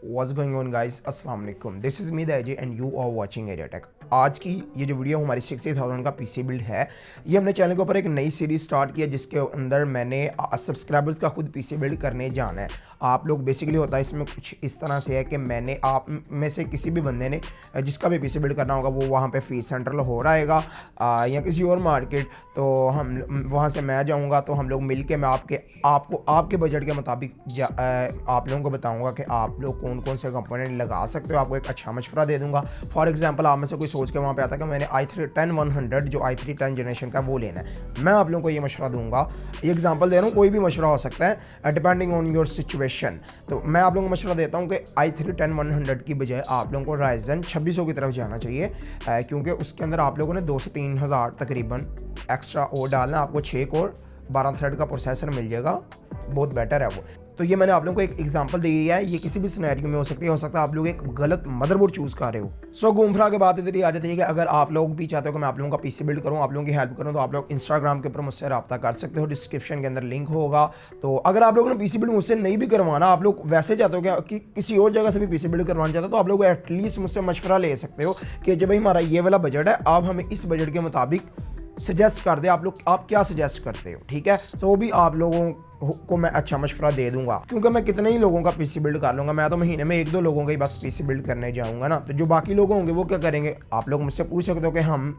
What's going on guys? अस्सलाम वालेकुम। This is me the Ajay and you are watching area tech. आज की ये जो वीडियो हमारी 60,000 का पीसी बिल्ड है, ये हमने चैनल के ऊपर एक नई सीरीज स्टार्ट की है जिसके अंदर मैंने सब्सक्राइबर्स का खुद पीसी बिल्ड करने जाना है। आप लोग बेसिकली होता है इसमें कुछ इस तरह से है कि मैंने आप में से किसी भी बंदे ने जिसका भी पीसी बिल्ड करना होगा वो वहाँ पे फीस सेंट्रल हो रहेगा या किसी और मार्केट, तो हम वहाँ से मैं जाऊँगा, तो हम लोग मिल के मैं आपको आपके बजट के मुताबिक आप लोगों को बताऊँगा कि आप लोग कौन कौन से कंपोनेंट लगा सकते हो। आपको एक अच्छा मशवरा दे दूँगा। फॉर एग्जांपल आप में से कोई सोच के वहाँ पे आता है कि मैंने i3 10100 जो i3 10 जनरेशन का वो लेना है, मैं आप लोगों को ये मशवरा दूँगा। ये एग्जांपल दे रहा हूँ, कोई भी मशवरा हो सकता है डिपेंडिंग ऑन योर सिचुएशन। तो मैं आप लोगों को मशवरा देता हूँ कि i3 10100 की बजाय आप लोगों को Ryzen 2600 की तरफ जाना चाहिए, क्योंकि उसके अंदर आप लोगों ने 2 से 3 हज़ार तकरीबन एक्स्ट्रा और डालना। आपको 6 कोर 12 थ्रेड का प्रोसेसर मिल जाएगा, बहुत बेटर है वो। तो ये मैंने आप लोगों को एक एग्जांपल दी है, ये किसी भी सिनेरियो में हो सकती है। हो सकता है आप लोग एक गलत मदरबोर्ड चूज़ कर रहे हो। सो घूम फिरा के बात इधर ही आ जाती है कि अगर आप लोग भी चाहते हो कि मैं आप लोगों का पीसी बिल्ड करूं, आप लोगों की हेल्प करूं, तो आप लोग इंस्टाग्राम के ऊपर मुझसे रब्ता कर सकते हो, डिस्क्रिप्शन के अंदर लिंक होगा। तो अगर आप लोगों ने पीसी बिल्ड मुझसे नहीं भी करवाना, आप लोग वैसे चाहते हो कि किसी और जगह से भी पीसी बिल्ड करवाना चाहते हो, तो आप लोग एटलीस्ट मुझसे मशवरा ले सकते हो कि जब भाई हमारा ये वाला बजट है, आप हमें इस बजट के मुताबिक सजेस्ट कर दे, आप क्या सजेस्ट करते हो, ठीक है। तो वो भी आप लोगों को मैं अच्छा मशवरा दे दूंगा, क्योंकि मैं कितने ही लोगों का पीसी बिल्ड कर लूँगा। मैं तो महीने में 1-2 लोगों का ही बस पीसी बिल्ड करने जाऊँगा ना। तो जो बाकी लोग होंगे वो क्या करेंगे, आप लोग मुझसे पूछ सकते हो कि हम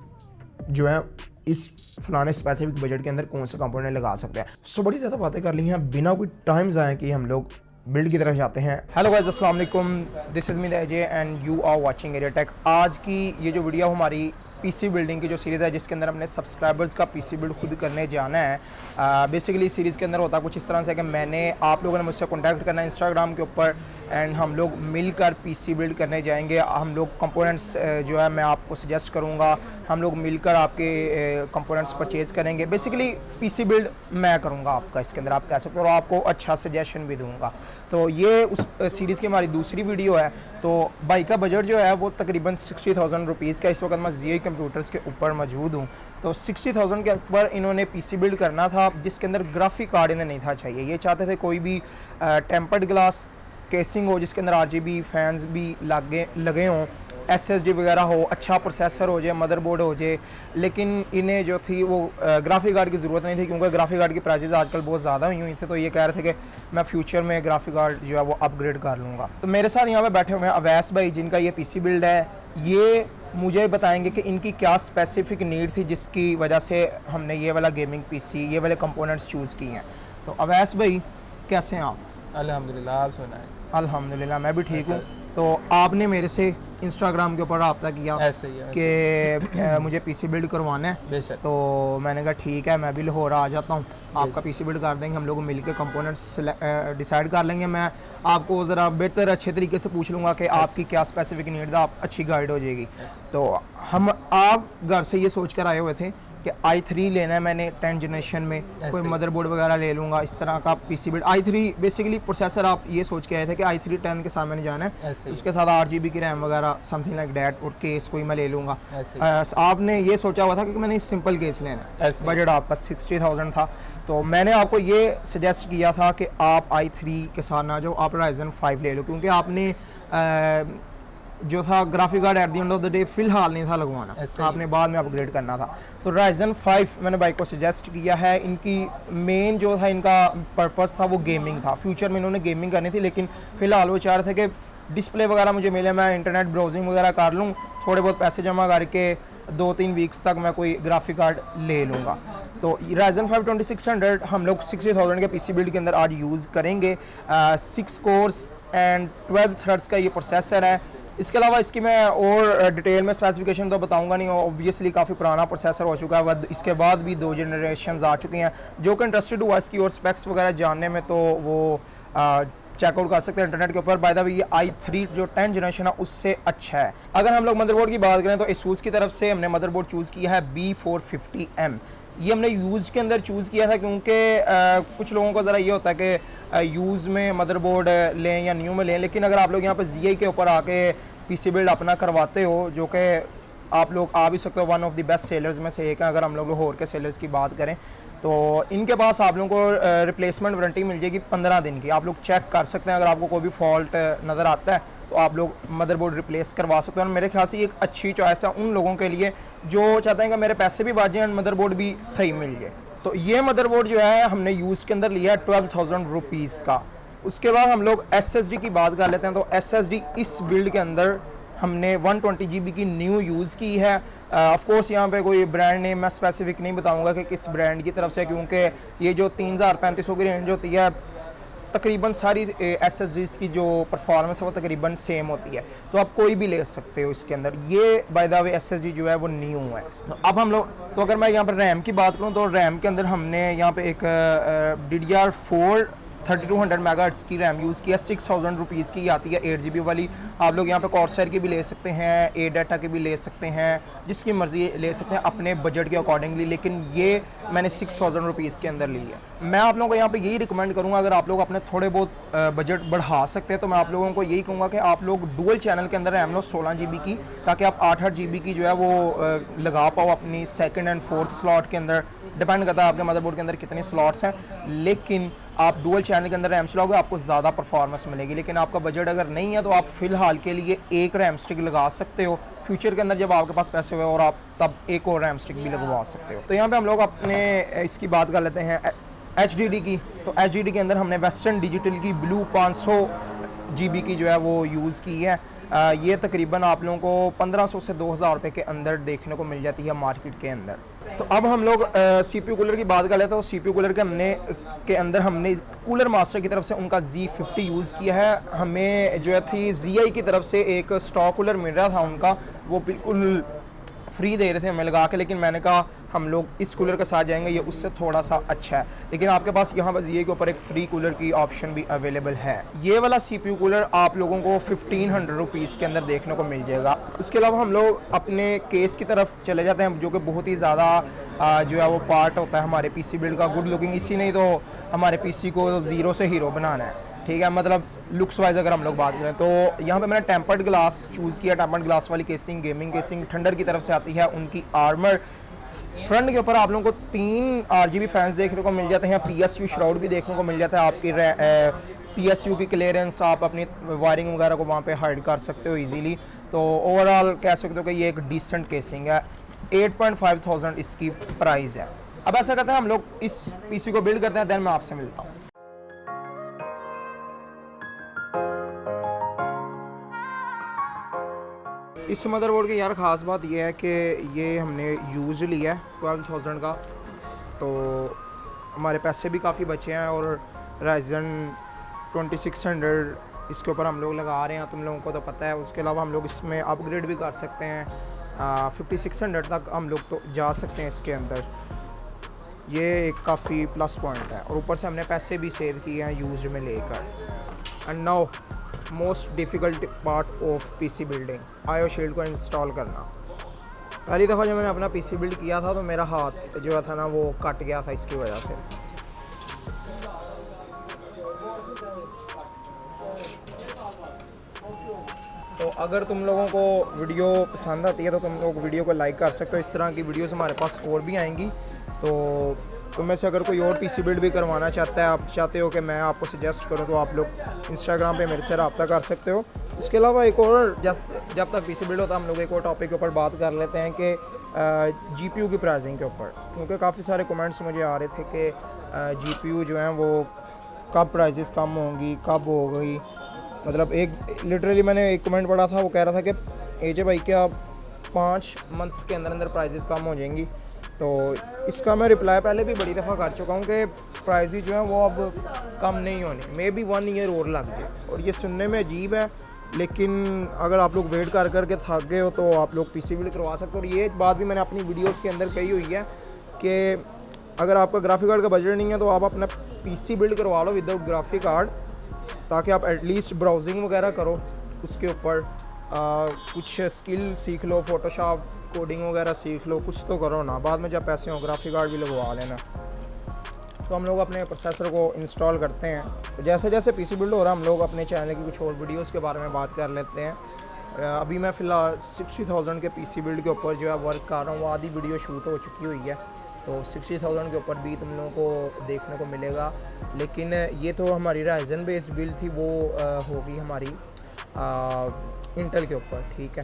जो है इस फलाने स्पेसिफिक बजट के अंदर कौन से कंपोनेंट लगा सकते हैं। सो बड़ी ज़्यादा बातें कर ली हैं, बिना कोई टाइम ज़ाया कि हम लोग बिल्ड की तरफ जाते हैं। हेलो गाइस, अस्सलाम वालेकुम। This is me the Ajay and you are watching area tech. आज की ये जो वीडियो हमारी पीसी बिल्डिंग की जो सीरीज़ है, जिसके अंदर हमने सब्सक्राइबर्स का पीसी बिल्ड खुद करने जाना है। बेसिकली इस सीरीज़ के अंदर होता कुछ इस तरह से कि मैंने आप लोगों ने मुझसे कांटेक्ट करना है इंस्टाग्राम के ऊपर एंड हम लोग मिलकर पीसी बिल्ड करने जाएंगे। हम लोग कंपोनेंट्स जो है मैं आपको सजेस्ट करूंगा, हम लोग मिलकर आपके कंपोनेंट्स परचेज़ करेंगे। बेसिकली पीसी बिल्ड मैं करूंगा आपका, इसके अंदर आप कह सकते हो, और आपको अच्छा सजेशन भी दूंगा। तो ये उस सीरीज़ की हमारी दूसरी वीडियो है। तो बाइक का बजट जो है वो तकरीबन 60,000 रुपीज़ का। इस वक्त मैं ZI कंप्यूटर्स के ऊपर मौजूद हूँ। तो 60,000 के ऊपर इन्होंने पीसी बिल्ड करना था, जिसके अंदर ग्राफिक कार्ड इन्हें नहीं था चाहिए। ये चाहते थे कोई भी टेम्पर्ड ग्लास केसिंग हो, जिसके अंदर RGB फैंस भी लगे हों, SSD वगैरह हो, अच्छा प्रोसेसर हो जाए, मदरबोर्ड हो जाए। लेकिन इन्हें जो थी वो ग्राफिक कार्ड की ज़रूरत नहीं थी, क्योंकि ग्राफिक कार्ड की प्राइसेस आजकल बहुत ज़्यादा हुई हुई थे। तो ये कह रहे थे कि मैं फ्यूचर में ग्राफिक कार्ड जो है वो अपग्रेड कर लूँगा। तो मेरे साथ यहाँ पे बैठे हुए हैं अवैस भाई, जिनका ये पीसी बिल्ड है। ये मुझे बताएंगे कि इनकी क्या स्पेसिफिक नीड थी जिसकी वजह से हमने ये वाला गेमिंग पीसी, ये वाले कंपोनेंट्स चूज़ किए हैं। तो अवैस भाई कैसे हैं आप? अल्हम्दुलिल्लाह, आप सुनाएं। अल्हम्दुलिल्लाह मैं भी ठीक हूँ। तो आपने मेरे से इंस्टाग्राम के ऊपर रब्ता किया ऐसे ही है कि मुझे पीसी बिल्ड करवाना है। बेशक। तो मैंने कहा ठीक है, मैं भी लाहौर आ जाता हूँ, आपका पीसी बिल्ड कर देंगे, हम लोग मिलके कंपोनेंट्स डिसाइड कर लेंगे। मैं आपको ज़रा बेहतर अच्छे तरीके से पूछ लूँगा कि आपकी क्या स्पेसिफिक नीड है, आप अच्छी गाइड हो जाएगी। तो आप घर से ये सोच कर आए हुए थे कि i3 लेना है मैंने 10 जनरेशन में, कोई मदरबोर्ड वगैरह ले लूँगा, इस तरह का PC build. i3 basically processor आप ये सोच के आए थे कि i3 10 के साथ मैंने जाना है, उसके साथ 8GB की रैम वगैरह समथिंग लाइक डैट, और केस कोई मैं ले लूँगा। आपने ये सोचा हुआ था कि मैंने सिंपल केस लेना है, बजट आपका 60,000 था। तो मैंने आपको ये सजेस्ट किया था कि आप i3 के साथ ना जाओ, आप Ryzen 5 ले लो, क्योंकि आपने जो था graphic card at the end of the day फ़िलहाल नहीं था लगवाना, आपने बाद में अपग्रेड करना था। तो Ryzen 5 मैंने बाइक को सजेस्ट किया है। इनकी मेन जो था इनका पर्पस था वो गेमिंग था। फ्यूचर में इन्होंने गेमिंग करनी थी, लेकिन फ़िलहाल वो चाह रहे थे कि डिस्प्ले वगैरह मुझे मिले, मैं इंटरनेट ब्राउजिंग वगैरह कर लूँ, थोड़े बहुत पैसे जमा करके 2-3 वीक्स तक मैं कोई ग्राफिक कार्ड ले लूँगा। तो Ryzen 5 2600 हम लोग 60,000 के पीसी बिल्ड के अंदर आज यूज़ करेंगे। 6 कोर्स एंड 12 थ्रेड्स का ये प्रोसेसर है। इसके अलावा इसकी मैं और डिटेल में स्पेसिफिकेशन तो बताऊंगा नहीं, ऑब्वियसली काफ़ी पुराना प्रोसेसर हो चुका है, इसके बाद भी 2 जनरेशन आ चुकी हैं। जो कि इंटरेस्टेड हुआ इसकी और स्पेक्स वगैरह जानने में, तो वो चेकआउट कर सकते हैं इंटरनेट के ऊपर। बाय द वे ये i3 जो 10 जनरेशन है उससे अच्छा है। अगर हम लोग मदरबोर्ड की बात करें तो ASUS की तरफ से हमने मदरबोर्ड चूज़ किया है B450M। ये हमने यूज़ के अंदर चूज़ किया था, क्योंकि कुछ लोगों को ज़रा ये होता है कि यूज़ में मदरबोर्ड लें या न्यू में लें, लेकिन अगर आप लोग यहाँ पर ZI के ऊपर आके पीसी बिल्ड अपना करवाते हो, जो कि आप लोग आ भी सकते हो, one of the best sellers में से एक है। अगर हम लोग लाहौर के सेलर्स की बात करें तो इनके पास आप लोगों को रिप्लेसमेंट वारंटी मिल जाएगी 15 दिन की। आप लोग चेक कर सकते हैं, अगर आपको कोई भी फॉल्ट नज़र आता है तो आप लोग मदरबोर्ड रिप्लेस करवा सकते हैं। और मेरे ख्याल से ये एक अच्छी चॉइस है उन लोगों के लिए जो चाहते हैं कि मेरे पैसे भी बच जाएं और मदरबोर्ड भी सही मिल जाए। तो ये मदरबोर्ड जो है हमने यूज़ के अंदर लिया है 12,000 रुपीज़ का। उसके बाद हम लोग SSD की बात कर लेते हैं। तो SSD इस बिल्ड के अंदर हमने 120 GB की न्यू यूज़ की है। ऑफ कोर्स यहाँ पे कोई ब्रांड नेम मैं स्पेसिफिक नहीं बताऊंगा कि किस ब्रांड की तरफ से, क्योंकि ये जो 3000-3500 की रेंज होती है तकरीबन सारी SSDs की जो परफॉर्मेंस है वो तकरीबन सेम होती है, तो आप कोई भी ले सकते हो इसके अंदर। ये बाय द वे SSD जो है वो न्यू है। तो अब हम लोग, तो अगर मैं यहाँ पर रैम की बात करूँ तो रैम के अंदर हमने यहाँ पे एक DDR4 3200 मेगाहर्ट्ज़ की रैम यूज़ किया। 6000 रुपीज़ की आती है 8 GB वाली। आप लोग यहाँ पे कॉर्सर की भी ले सकते हैं, ए डाटा की भी ले सकते हैं, जिसकी मर्ज़ी ले सकते हैं अपने बजट के अकॉर्डिंगली, लेकिन ये मैंने 6000 रुपीज़ के अंदर ली है। मैं आप लोगों को यहाँ पे यही रिकमेंड करूँगा, अगर आप लोग अपने थोड़े बहुत बजट बढ़ा सकते हैं तो मैं आप लोगों को यही कहूँगा कि आप लोग डुअल चैनल के अंदर रैम लो 16 GB की, ताकि आप 8-8 GB की जो है वो लगा पाओ अपनी सेकेंड एंड फोर्थ स्लॉट के अंदर। डिपेंड करता है आपके मदरबोर्ड के अंदर कितने स्लॉट्स हैं, लेकिन आप डुअल चैनल के अंदर रैम चलाओगे आपको ज़्यादा परफॉर्मेंस मिलेगी। लेकिन आपका बजट अगर नहीं है तो आप फ़िलहाल के लिए एक रैम स्टिक लगा सकते हो। फ्यूचर के अंदर जब आपके पास पैसे हुए और आप तब एक और रैम स्टिक भी लगवा सकते हो। तो यहाँ पे हम लोग अपने इसकी बात कर लेते हैं HDD की। तो HDD के अंदर हमने वेस्टर्न डिजिटल की ब्लू 500 GB की जो है वो यूज़ की है। ये तकरीबन आप लोगों को 1500 से 2000 रुपये के अंदर देखने को मिल जाती है मार्केट के अंदर। तो अब हम लोग CPU कूलर की बात कर लेते हैं। तो CPU कूलर के अंदर हमने कूलर मास्टर की तरफ से उनका Z50 यूज़ किया है। हमें जो है थी ZI की तरफ से एक स्टॉक कूलर मिल रहा था उनका, वो बिल्कुल फ्री दे रहे थे हमें लगा के, लेकिन मैंने कहा हम लोग इस कूलर के साथ जाएंगे, ये उससे थोड़ा सा अच्छा है। लेकिन आपके पास यहाँ पर ZI के ऊपर एक फ्री कूलर की ऑप्शन भी अवेलेबल है। ये वाला CPU कूलर आप लोगों को 1500 रुपीज़ के अंदर देखने को मिल जाएगा। उसके अलावा हम लोग अपने केस की तरफ चले जाते हैं, जो कि बहुत ही ज़्यादा जो है वो पार्ट होता है हमारे PC बिल्ड का। गुड लुकिंग, इसी नहीं तो हमारे PC को ज़ीरो से हीरो बनाना है, ठीक है, मतलब लुक्स वाइज अगर हम लोग बात करें तो यहाँ पे मैंने टेम्पर्ड ग्लास चूज़ किया। टेम्पर्ड ग्लास वाली केसिंग, गेमिंग केसिंग थंडर की तरफ से आती है। उनकी आर्मर फ्रंट के ऊपर आप लोगों को 3 RGB फैंस देखने को मिल जाते हैं। PSU श्राउड भी देखने को मिल जाता है। आपकी PSU की क्लियरेंस, आप अपनी वायरिंग वगैरह को वहाँ पे हाइड कर सकते हो इजीली। तो ओवरऑल कह सकते हो कि ये एक डिसेंट केसिंग है। 8,500 इसकी प्राइस है। अब ऐसा करते हैं हम लोग इस PC को बिल्ड करते हैं, देन मैं आपसे मिलता हूँ। इस मदरबोर्ड की यार ख़ास बात यह है कि ये हमने यूज़ लिया है 12,000 का, तो हमारे पैसे भी काफ़ी बचे हैं। और Ryzen 2600 इसके ऊपर हम लोग लगा रहे हैं, तुम लोगों को तो पता है। उसके अलावा हम लोग इसमें अपग्रेड भी कर सकते हैं, 5600 तक हम लोग तो जा सकते हैं इसके अंदर। ये एक काफ़ी प्लस पॉइंट है। और ऊपर से हमने पैसे भी सेव किए हैं यूज़ में लेकर। And now most difficult part of PC building, IO shield को इंस्टॉल करना। पहली दफ़ा जब मैंने अपना PC बिल्ड किया था तो मेरा हाथ जो था ना वो कट गया था इसकी वजह से। तो अगर तुम लोगों को वीडियो पसंद आती है तो तुम लोग वीडियो को लाइक कर सकते हो। इस तरह की वीडियोस हमारे पास और भी आएंगी। तो तुम में से अगर कोई और PC बिल्ड भी करवाना चाहता है, आप चाहते हो कि मैं आपको सजेस्ट करूं, तो आप लोग इंस्टाग्राम पे मेरे से रब्ता कर सकते हो। उसके अलावा एक और जब तक PC बिल्ड होता है हम लोग एक और टॉपिक के ऊपर बात कर लेते हैं कि GPU की प्राइसिंग के ऊपर, क्योंकि काफ़ी सारे कमेंट्स मुझे आ रहे थे कि GPU जो हैं वो कब प्राइसेस कम होंगी, कब होगी। मतलब एक लिटरली मैंने एक कमेंट पढ़ा था, वो कह रहा था कि AJ भाई क्या 5 मंथ्स के अंदर अंदर प्राइसेस कम हो जाएंगी। तो इसका मैं रिप्लाई पहले भी बड़ी दफ़ा कर चुका हूँ कि प्राइसेस जो हैं वो अब कम नहीं होने, मे बी 1 ईयर और लग जाए। और ये सुनने में अजीब है, लेकिन अगर आप लोग वेट कर करके थक गए हो तो आप लोग PC बिल्ड करवा सकते हो। और ये बात भी मैंने अपनी वीडियोस के अंदर कही हुई है कि अगर आपका ग्राफिक कार्ड का बजट नहीं है तो आप अपना PC बिल्ड करवा लो विदाउट ग्राफिक कार्ड, ताकि आप एटलीस्ट ब्राउजिंग वगैरह करो उसके ऊपर, कुछ स्किल सीख लो, फोटोशॉप कोडिंग वगैरह सीख लो, कुछ तो करो ना। बाद में जब पैसे हो ग्राफिक कार्ड भी लगवा लेना। तो हम लोग अपने प्रोसेसर को इंस्टॉल करते हैं। तो जैसे जैसे PC बिल्ड हो रहा है हम लोग अपने चैनल की कुछ और वीडियोस के बारे में बात कर लेते हैं। अभी मैं फ़िलहाल 60,000 के पीसी बिल्ड के ऊपर जो है वर्क कर रहा हूँ। आधी वीडियो शूट हो चुकी हुई है, तो 60,000 के ऊपर भी तुम लोगों को देखने को मिलेगा। लेकिन ये तो हमारी राइजन बेस्ड बिल्ड थी, वो होगी हमारी इंटेल के ऊपर, ठीक है।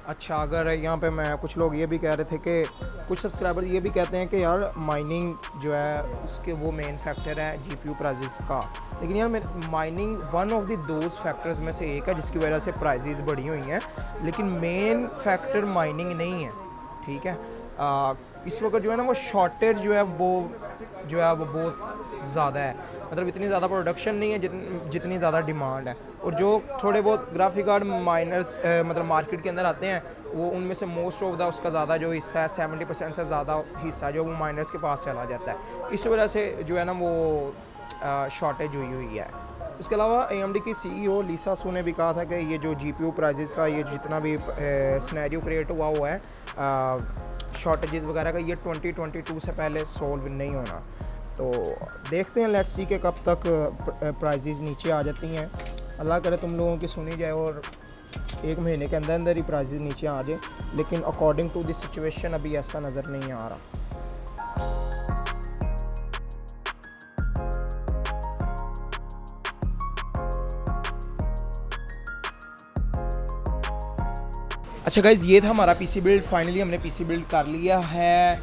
अच्छा, अगर यहाँ पे मैं कुछ लोग ये भी कह रहे थे कि कुछ सब्सक्राइबर ये भी कहते हैं कि यार माइनिंग जो है उसके वो मेन फैक्टर है जीपीयू प्राइजेस का। लेकिन यार mining one of the those factors में से एक है जिसकी वजह से प्राइजेस बढ़ी हुई हैं, लेकिन मेन फैक्टर माइनिंग नहीं है, ठीक है। इस वक्त जो है ना वो शॉर्टेज जो है वो बहुत ज़्यादा है, मतलब इतनी ज़्यादा प्रोडक्शन नहीं है जितनी ज़्यादा डिमांड है। और जो थोड़े बहुत ग्राफिक कार्ड माइनर्स मतलब मार्केट के अंदर आते हैं, वो उनमें से मोस्ट ऑफ द उसका ज़्यादा जो हिस्सा है 70% से ज़्यादा हिस्सा जो वो माइनर्स के पास चला जाता है। इस वजह से जो है ना वो शॉर्टेज हुई है। उसके अलावा AMD की CEO लीसा सू ने भी कहा था कि ये जो GPU प्राइजेस का ये जितना भी सिनेरियो क्रिएट हुआ है शॉर्टेजेस वगैरह का, ये 2022 से पहले सॉल्व नहीं होना। तो देखते हैं, लेट्स सी के कब तक प्राइजेस नीचे आ जाती हैं। अल्लाह करे तुम लोगों की सुनी जाए और 1 महीने के अंदर अंदर ही प्राइजेस नीचे आ जाए, लेकिन अकॉर्डिंग टू द सिचुएशन अभी ऐसा नज़र नहीं आ रहा। अच्छा गाइज़, ये था हमारा पीसी बिल्ड। फाइनली हमने पीसी बिल्ड कर लिया है।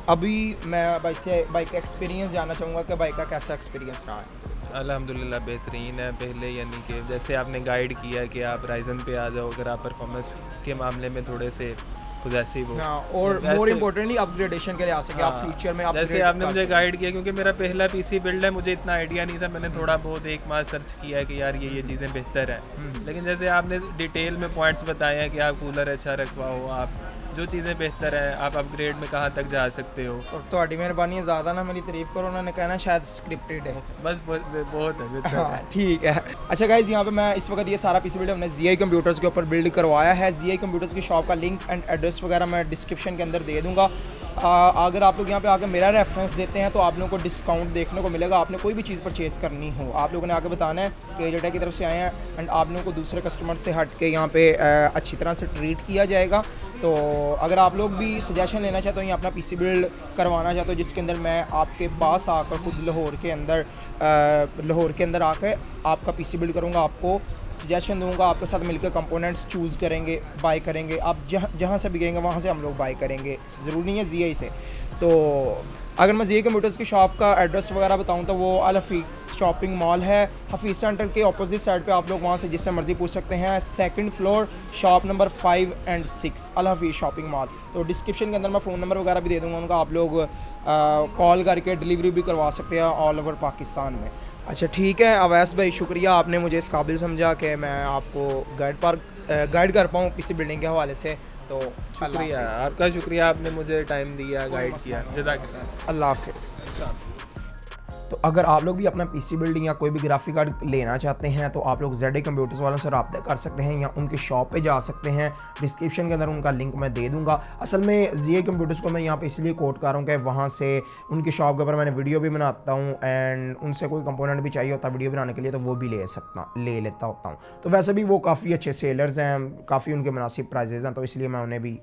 अभी मैं बाइक का एक्सपीरियंस जानना चाहूँगा कि बाइक का कैसा एक्सपीरियंस रहा है। अल्हम्दुलिल्लाह बेहतरीन है। पहले यानी कि जैसे आपने गाइड किया कि आप राइजन पे आ जाओ अगर आप परफॉर्मेंस के मामले में थोड़े से कुछ ऐसे ही वो, हाँ, और मोर इम्पोर्टेंटली अपग्रेडेशन के लिए आ सके आप फ्यूचर में जैसे आपने मुझे गाइड किया, क्योंकि मेरा पहला पीसी बिल्ड है, मुझे इतना आइडिया नहीं था। मैंने थोड़ा बहुत 1 माह सर्च किया है कि यार ये चीज़ें बेहतर हैं, लेकिन जैसे आपने डिटेल में पॉइंट्स बताए हैं कि आप कूलर अच्छा रखवाओ, आप जो चीज़ें बेहतर हैं, आप अपग्रेड में कहाँ तक जा सकते हो। और तुम्हारी मेहरबानी है, ज़्यादा ना मेरी तारीफ करो, उन्होंने कहना शायद स्क्रिप्टेड है। बस बहुत है। हाँ, ठीक है। अच्छा गाइज, यहाँ पे मैं इस वक्त ये सारा पीसी बिल्ड हमने ZI कंप्यूटर्स के ऊपर बिल्ड करवाया है। ZI कंप्यूटर्स की शॉप का लिंक एंड एड्रेस वगैरह मैं डिस्क्रिप्शन के अंदर दे दूँगा। अगर आप लोग यहाँ पे आकर मेरा रेफरेंस देते हैं तो आप लोगों को डिस्काउंट देखने को मिलेगा। आपने कोई भी चीज़ परचेज़ करनी हो, आप लोगों ने आके बताना है कि एजेटेक की तरफ से आए हैं, एंड आप लोगों को दूसरे कस्टमर से हट के यहाँ पे अच्छी तरह से ट्रीट किया जाएगा। तो अगर आप लोग भी सजेशन लेना चाहते हो या अपना पीसी बिल्ड करवाना चाहते हो, जिसके अंदर मैं आपके पास आकर खुद लाहौर के अंदर आकर आपका पीसी बिल्ड करूँगा, आपको सजेशन दूंगा, आपके साथ मिलकर कंपोनेंट्स चूज़ करेंगे, बाय करेंगे। आप जहाँ से भी कहेंगे वहाँ से हम लोग बाय करेंगे, ज़रूरी नहीं है ZI से। तो अगर मैं ZI कंप्यूटर्स की शॉप का एड्रेस वगैरह बताऊँ तो वो अल हफीज़ शॉपिंग मॉल है, हफीज़ सेंटर के ऑपोजिट साइड पे। आप लोग वहाँ से जिससे मर्ज़ी पूछ सकते हैं। 2nd फ्लोर, शॉप नंबर 5 और 6, अल हफीज़ शॉपिंग मॉल। तो डिस्क्रिप्शन के अंदर मैं फ़ोन नंबर वगैरह भी दे दूँगा उनका, आप लोग कॉल करके डिलीवरी भी करवा सकते हैं ऑल ओवर पाकिस्तान में। अच्छा ठीक है अवैस भाई, शुक्रिया, आपने मुझे इस काबिल समझा कि मैं आपको गाइड कर पाऊँ किसी बिल्डिंग के हवाले से। तो शुक्रिया, आपका शुक्रिया, आपने मुझे टाइम दिया, गाइड किया, जज़ाकल्लाह। अल्लाह हाफ़िज़। तो अगर आप लोग भी अपना पीसी बिल्डिंग या कोई भी ग्राफिक कार्ड लेना चाहते हैं तो आप लोग ZI कंप्यूटर्स वालों से रब्ता कर सकते हैं या उनकी शॉप पे जा सकते हैं। डिस्क्रिप्शन के अंदर उनका लिंक मैं दे दूंगा। असल में ZI कंप्यूटर्स को मैं यहाँ पे इसलिए कोट कर रहा हूँ कि वहाँ से उनकी शॉप के ऊपर मैंने वीडियो भी बनाता हूँ, एंड उनसे कोई कंपोनेंट भी चाहिए होता है वीडियो बनाने के लिए तो वो भी ले लेता होता हूँ। तो वैसे भी वो काफ़ी अच्छे सेलर्स हैं, काफ़ी उनके मुनासिब प्राइजेज़ हैं, तो इसलिए मैं उन्हें भी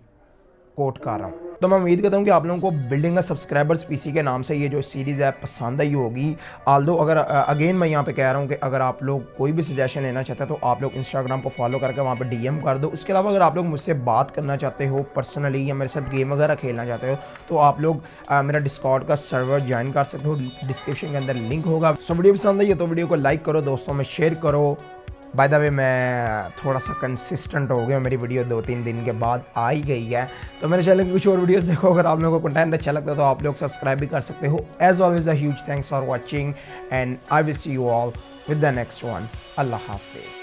कोट कर रहा हूँ। तो मैं उम्मीद करता हूँ कि आप लोगों को बिल्डिंग अ सब्सक्राइबर्स पीसी के नाम से ये जो सीरीज़ है पसंद आई होगी। आल्दो अगर अगेन मैं यहाँ पे कह रहा हूँ कि अगर आप लोग कोई भी सजेशन लेना चाहते हैं तो आप लोग इंस्टाग्राम को फॉलो करके वहाँ पे DM कर दो। उसके अलावा अगर आप लोग मुझसे बात करना चाहते हो पर्सनली या मेरे साथ गेम वगैरह खेलना चाहते हो तो आप लोग मेरा डिस्कॉर्ड का सर्वर ज्वाइन कर सकते हो, डिस्क्रिप्शन के अंदर लिंक होगा। सो वीडियो पसंद आई है तो वीडियो को लाइक करो, दोस्तों में शेयर करो। बाय द वे मैं थोड़ा सा कंसिस्टेंट हो गया, मेरी वीडियो 2-3 दिन के बाद आ ही गई है। तो मेरे चैनल की कुछ और वीडियोस देखो, अगर आप लोगों को कंटेंट अच्छा लगता है तो आप लोग सब्सक्राइब भी कर सकते हो। As always a huge thanks for watching and I will see you all with the next one. अल्लाह हाफिज़।